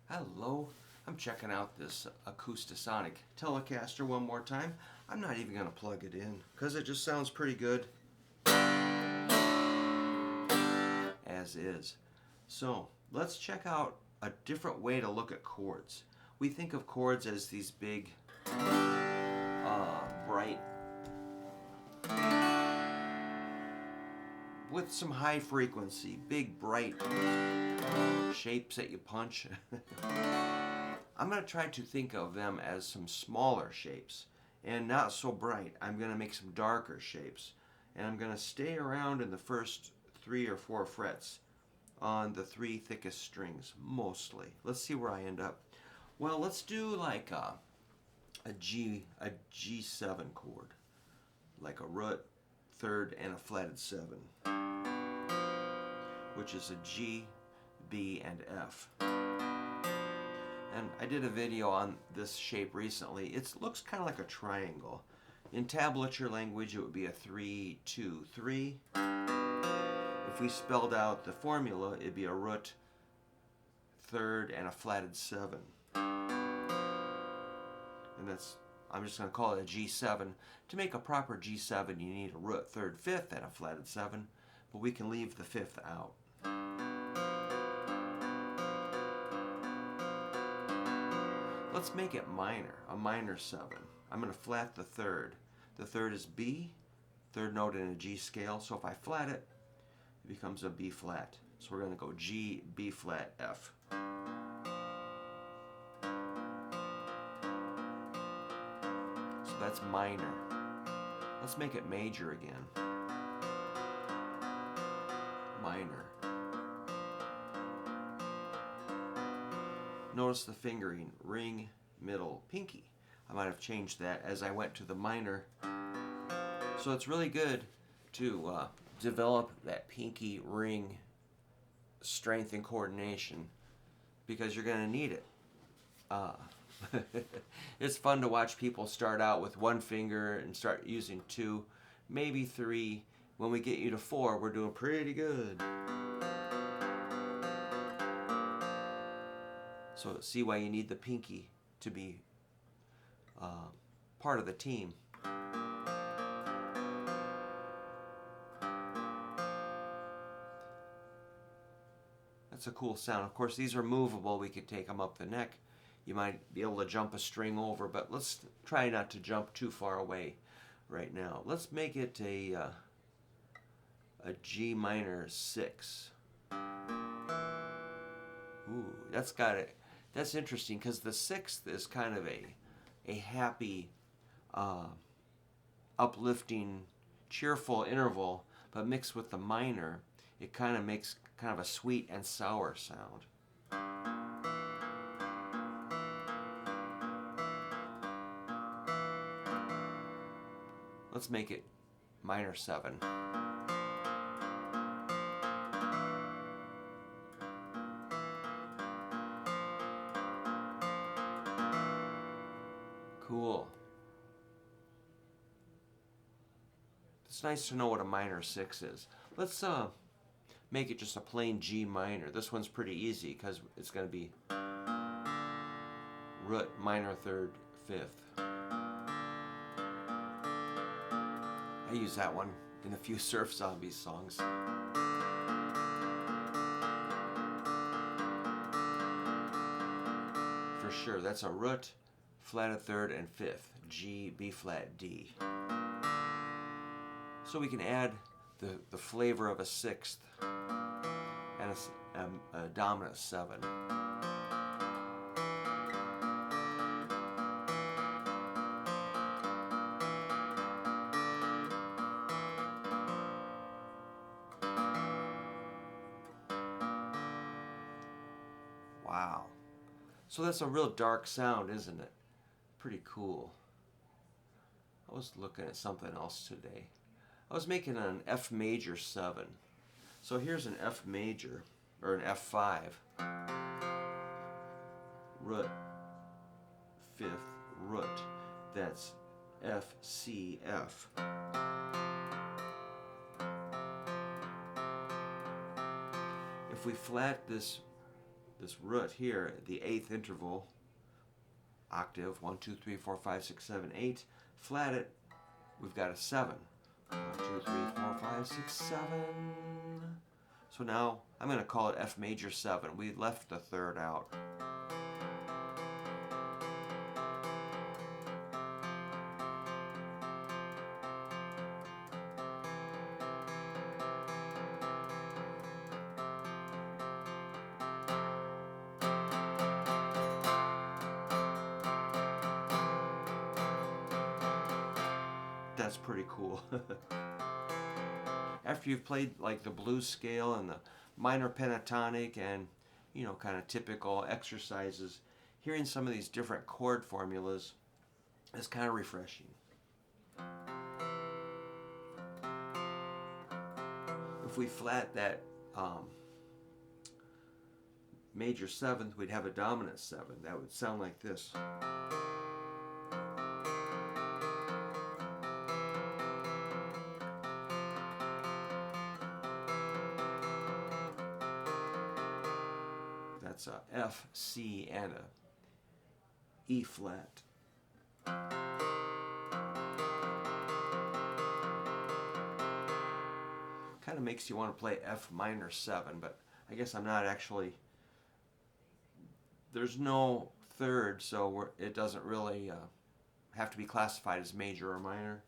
Hello, I'm checking out this Acoustasonic Telecaster one more time. I'm not even going to plug it in because it just sounds pretty good as is. So let's check out a different way to look at chords. We think of chords as these big, bright, with some high frequency, big bright shapes that you punch. I'm going to try to think of them as some smaller shapes and not so bright. I'm going to make some darker shapes, and I'm going to stay around in the first 3 or 4 frets on the 3 thickest strings mostly. Let's see where I end up. Well, let's do like a G7 chord, like a root, third, and a flatted 7, which is a G, B, and F. And I did a video on this shape recently. It looks kind of like a triangle. In tablature language, it would be a 3, 2, 3. If we spelled out the formula, it'd be a root, third, and a flatted 7. And I'm just going to call it a G7. To make a proper G7, you need a root, third, fifth, and a flatted 7. But we can leave the fifth out. Let's make it minor, a minor 7. I'm going to flat the third. The third is B, third note in a G scale, so if I flat it, it becomes a B flat. So we're going to go G, B flat, F. So that's minor. Let's make it major again. Minor. Notice the fingering, ring, middle, pinky. I might have changed that as I went to the minor. So it's really good to develop that pinky ring strength and coordination because you're going to need it. It's fun to watch people start out with 1 finger and start using 2, maybe 3. When we get you to 4, we're doing pretty good. So see why you need the pinky to be part of the team. That's a cool sound. Of course, these are movable. We could take them up the neck. You might be able to jump a string over, but let's try not to jump too far away right now. Let's make it a G minor 6. Ooh, that's got it. That's interesting because the 6th is kind of a happy, uplifting, cheerful interval, but mixed with the minor, it kind of makes kind of a sweet and sour sound. Let's make it minor 7. Cool. It's nice to know what a minor 6 is. Let's make it just a plain G minor. This one's pretty easy because it's going to be root, minor, third, fifth. I use that one in a few Surf Zombies songs. For sure, that's a root, flatted third, and fifth. G, B flat, D. So we can add the flavor of a 6th and a dominant 7. Wow. So that's a real dark sound, isn't it? Pretty cool. I was looking at something else today. I was making an F major 7. So here's an F major, or an F5. Root, 5th, root. That's F, C, F. If we flat this this root here, the eighth interval, octave, 1, 2, 3, 4, 5, 6, 7, 8, flat it, we've got a 7. 1, 2, 3, 4, 5, 6, 7. So now I'm going to call it F major 7. We left the third out. That's pretty cool. After you've played like the blues scale and the minor pentatonic and, you know, kind of typical exercises, hearing some of these different chord formulas is kind of refreshing. If we flat that major 7th, we'd have a dominant 7. That would sound like this. That's a F, C, and a E flat. Kind of makes you want to play F minor 7, but I guess I'm not actually. There's no third, so it doesn't really have to be classified as major or minor.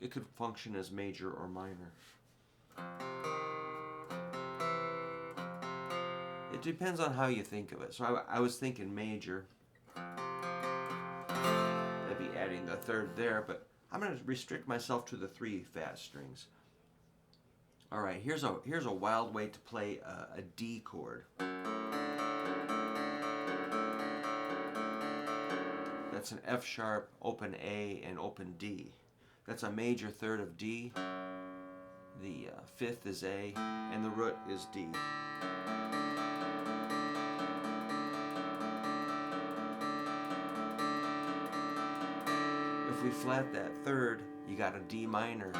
It could function as major or minor. It depends on how you think of it. So I was thinking major. Maybe adding the third there, but I'm going to restrict myself to the 3 fat strings. All right, here's a wild way to play a D chord. That's an F sharp, open A, and open D. That's a major third of D. The 5th is A, and the root is D. If we flat that third, you got a D minor.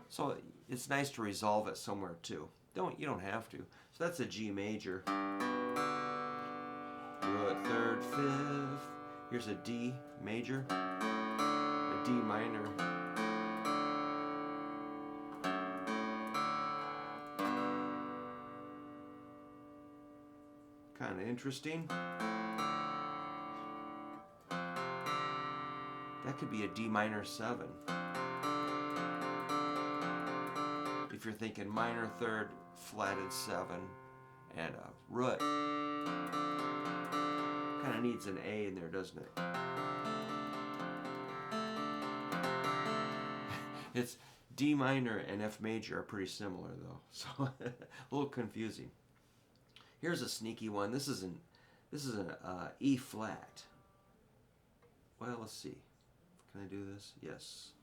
So it's nice to resolve it somewhere too. You don't have to. So that's a G major. Root 3rd, 5th. Here's a D major, a D minor. Kind of interesting. That could be a D minor 7. If you're thinking minor 3rd, flatted 7, and a root. Kind of needs an A in there, doesn't it? It's D minor and F major are pretty similar though, so a little confusing. Here's a sneaky one. This is an E flat. Well, let's see. Can I do this? Yes.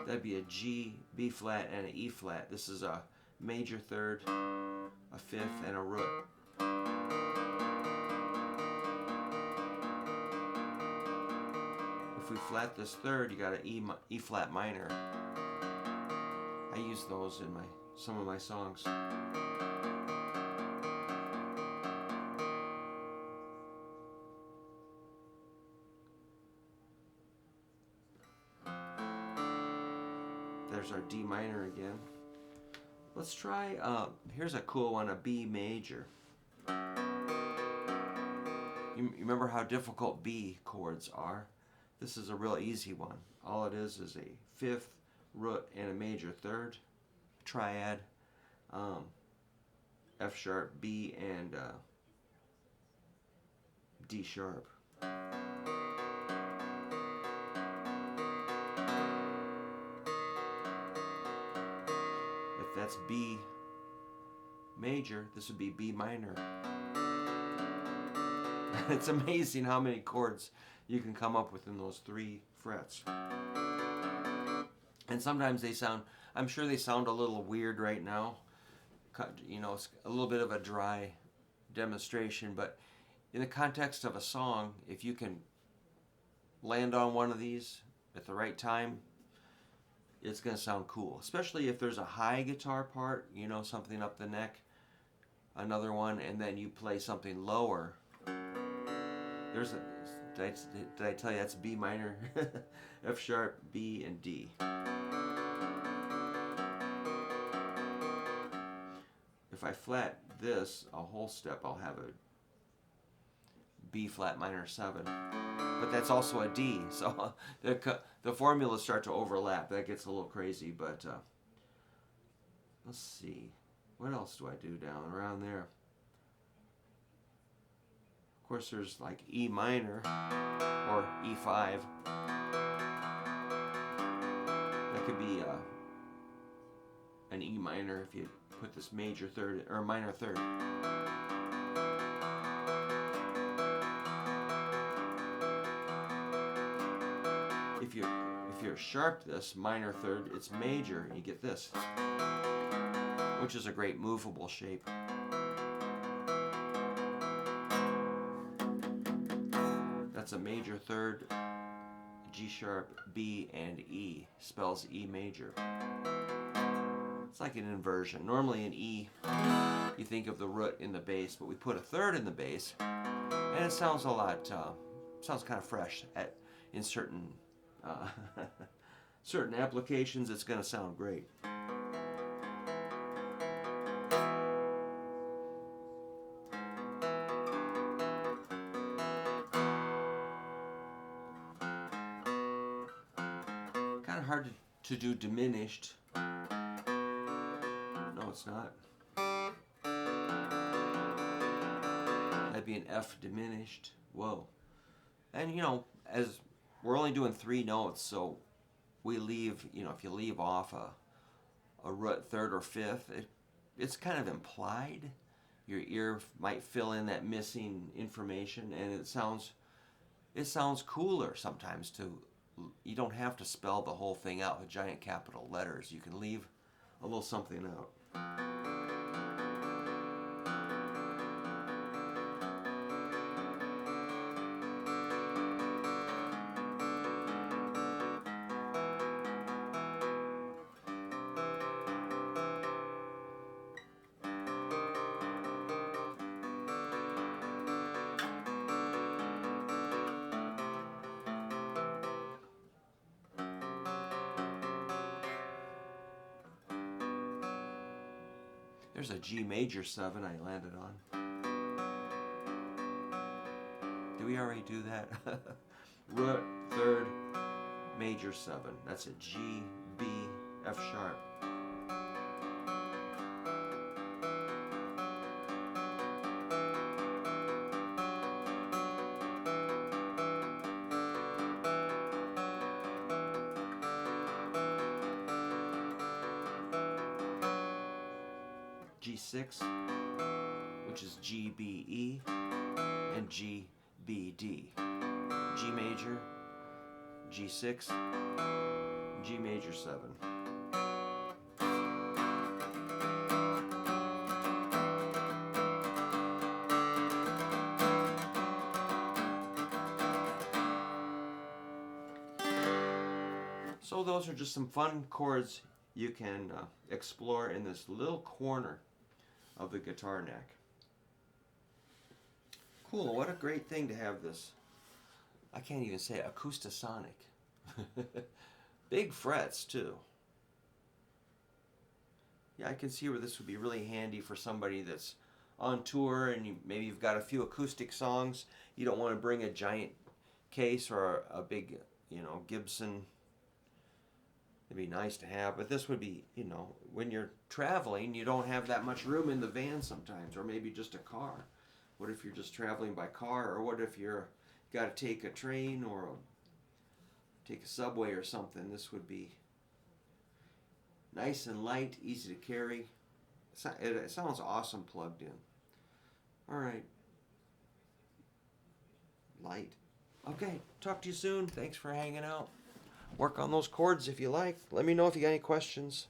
That'd be a G, B flat, and an E flat. This is a major 3rd, a 5th, and a root. If we flat this 3rd, you got an E flat minor. I use those in some of my songs. There's our D minor again. Let's try, here's a cool one, a B major. You remember how difficult B chords are? This is a real easy one. All it is a 5th, root, and a major 3rd, triad, F sharp, B, and D sharp. If that's B major, this would be B minor. It's amazing how many chords you can come up with in those 3 frets. And sometimes they sound, I'm sure they sound a little weird right now. You know, it's a little bit of a dry demonstration, but in the context of a song, if you can land on one of these at the right time, it's going to sound cool. Especially if there's a high guitar part, you know, something up the neck, another one, and then you play something lower. There's a, did I tell you that's B minor, F sharp, B, and D. If I flat this a whole step, I'll have a B flat minor 7. But that's also a D, so the formulas start to overlap. That gets a little crazy, but let's see. What else do I do down around there? Of course, there's like E minor or E5. That could be an E minor if you put this major third or minor third. If you sharp this minor third, it's major, and you get this, which is a great movable shape. That's a major third, G sharp, B, and E. Spells E major. It's like an inversion. Normally in E, you think of the root in the bass, but we put a third in the bass, and it sounds a lot, sounds kind of fresh. In certain certain applications, it's going to sound great. Kind of hard to do diminished. No, it's not. That'd be an F diminished. Whoa. And you know, as we're only doing 3 notes, so we leave, you know, if you leave off a root third or fifth, it's kind of implied. Your ear might fill in that missing information, and it sounds cooler sometimes to, you don't have to spell the whole thing out with giant capital letters. You can leave a little something out. There's a G major 7 I landed on. Did we already do that? Root, third, major 7. That's a G, B, F sharp. G6, which is G, B, E, and G, B, D. G major, G6, G major 7. So those are just some fun chords you can explore in this little corner of the guitar neck. Cool, what a great thing to have this, I can't even say it, acoustasonic. Big frets too. Yeah, I can see where this would be really handy for somebody that's on tour and maybe you've got a few acoustic songs. You don't want to bring a giant case or a big, you know, Gibson. It'd be nice to have, but this would be, you know, when you're traveling, you don't have that much room in the van sometimes, or maybe just a car. What if you're just traveling by car, or what if you're got to take a train or take a subway or something? This would be nice and light, easy to carry. It sounds awesome plugged in. All right. light. Okay, talk to you soon. Thanks for hanging out. Work on those chords if you like. Let me know if you got any questions.